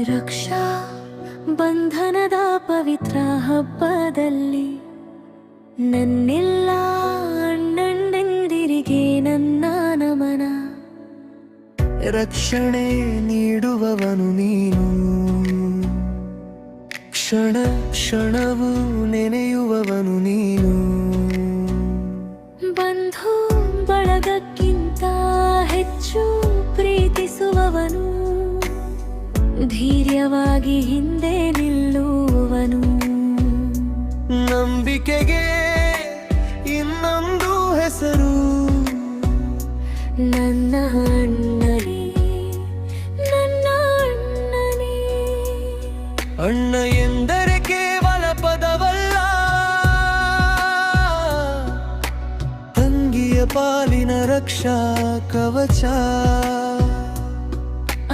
ರಕ್ಷಾ ಬಂಧನದ ಪವಿತ್ರ ಹಬ್ಬದಲ್ಲಿ ನನ್ನೆಲ್ಲ ಅಣ್ಣಂದಿರಿಗೆ ನನ್ನ ನಮನ. ರಕ್ಷಣೆ ನೀಡುವವನು ನೀನು, ಕ್ಷಣ ಕ್ಷಣವೂ ನೆನೆಯುವವನು ನೀನು. ಬಂಧು ಬಳಗಕ್ಕಿಂತ ಹೆಚ್ಚು ಪ್ರೀತಿಸುವವನು, ಧೈರ್ಯವಾಗಿ ಹಿಂದೆ ನಿಲ್ಲುವವನು. ನಂಬಿಕೆಗೆ ಇನ್ನೊಂದು ಹೆಸರು ನನ್ನ ಅಣ್ಣನೇ, ನನ್ನ ಅಣ್ಣನೇ. ಅಣ್ಣ ಎಂದರೆ ಕೇವಲ ಪದವಲ್ಲ, ತಂಗಿಯ ಪಾಲಿನ ರಕ್ಷಾ ಕವಚ.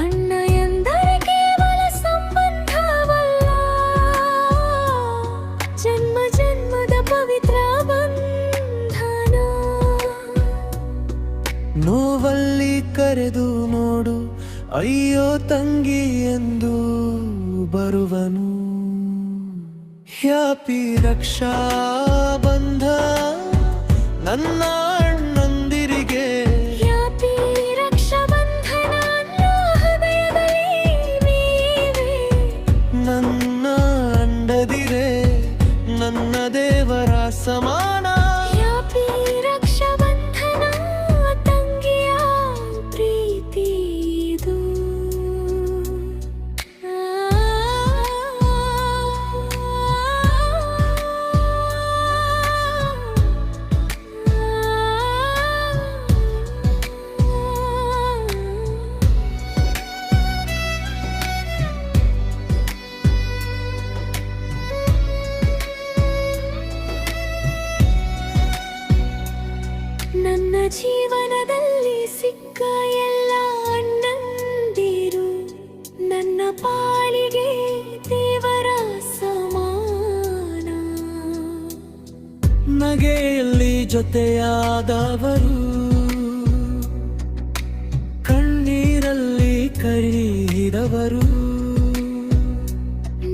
ಅಣ್ಣ ಎಂದರೆ ಕೇವಲ ಸಂಬಂಧವಲ್ಲ, ಜನ್ಮ ಜನ್ಮದ ಪವಿತ್ರ ಬಂಧನ. ನೋವಲ್ಲಿ ಕರೆದು ನೋಡು, ಅಯ್ಯೋ ತಂಗಿ ಎಂದು ಬರುವನು. ಹ್ಯಾಪಿ ರಕ್ಷಾ ಬಂಧ ನನ್ನ ಅಣ್ಣಂದಿರಿಗೆ. ಹ್ಯಾಪಿ ರಕ್ಷಾ ಬಂಧನ ಹೃದಯದಲ್ಲಿ ನೀವೇ. ನನ್ನ ಅಂಡದಿರೆ ನನ್ನ ದೇವರ ಸಮಾನ. ಹ್ಯಾಪಿ ರಕ್ಷಾ ಬಂಧನ ತಂಗಿಯ ಪ್ರೀತಿ ಇದು. ನನ್ನ ಜೀವನದಲ್ಲಿ ಸಿಕ್ಕ ಎಲ್ಲ ಅಣ್ಣಂದಿರು ನನ್ನ ಪಾಲಿಗೆ ದೇವರ ಸಮಾನ. ನಗೆಯಲ್ಲಿ ಜೊತೆಯಾದವರು, ಕಣ್ಣೀರಲ್ಲಿ ಕರಿದವರು.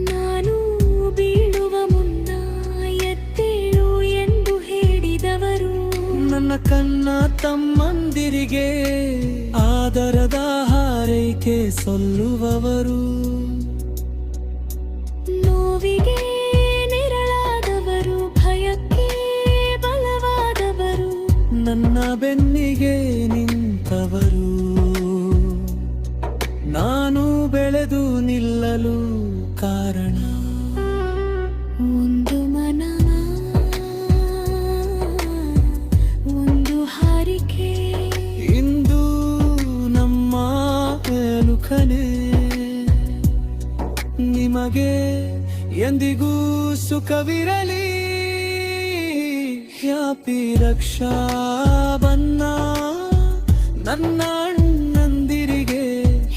ನಾನು ಬೀಳುವ ಮುನ್ನ ಎದ್ದೇಳು ಎಂದು ಹೇಳಿದವರು. ನನ್ನ ಕನ್ನ ತಮ್ಮಂದಿರಿಗೆ ಆದರದ ಹಾರೈಕೆ ಸಲ್ಲುವವರು. ನೋವಿಗೆ ನೆರಳಾದವರು, ಭಯಕ್ಕೆ ಬಲವಾದವರು. ನನ್ನ ಬೆನ್ನಿಗೆ ನಿಂತವರು, ನಾನು ಬೆಳೆದು ನಿಲ್ಲಲು ಕಾರಣ. ಒಂದು ಮನ, ಒಂದು ಹಾರಿಕೆ. ಇಂದು ನಮ್ಮ ಮೆಲುಕನೆ ನಿಮಗೆ ಎಂದಿಗೂ ಸುಖವಿರಲಿ. ಹ್ಯಾಪಿ ರಕ್ಷಾ ಬಂಧ ನನ್ನ ಅಣ್ಣಂದಿರಿಗೆ.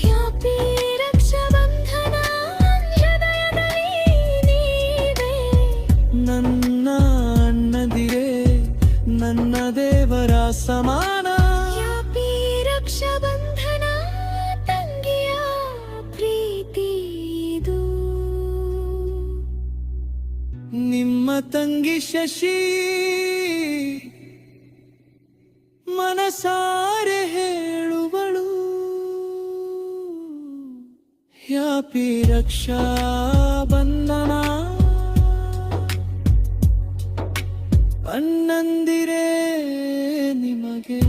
ಹ್ಯಾಪಿ ರಕ್ಷಾ ಬಂಧನ ಹೃದಯದಲ್ಲಿ ನೀವೇ. ನನ್ನ ಅಣ್ಣದಿರೆ ನನ್ನ ದೇವರ ಸಮಾನ. ಹ್ಯಾಪಿ ರಕ್ಷಾ ಬಂಧನ ತಂಗಿಯ ಪ್ರೀತಿ ಇದು. ನಿಮ್ಮ ತಂಗಿ ಶಶಿ ಮನಸಾರೆ ಹೇಳುವಳು. ಹ್ಯಾಪಿ ರಕ್ಷಾ ಬಂಧನ ಅಣ್ಣಂದಿರೇ ನಿಮಗೆ.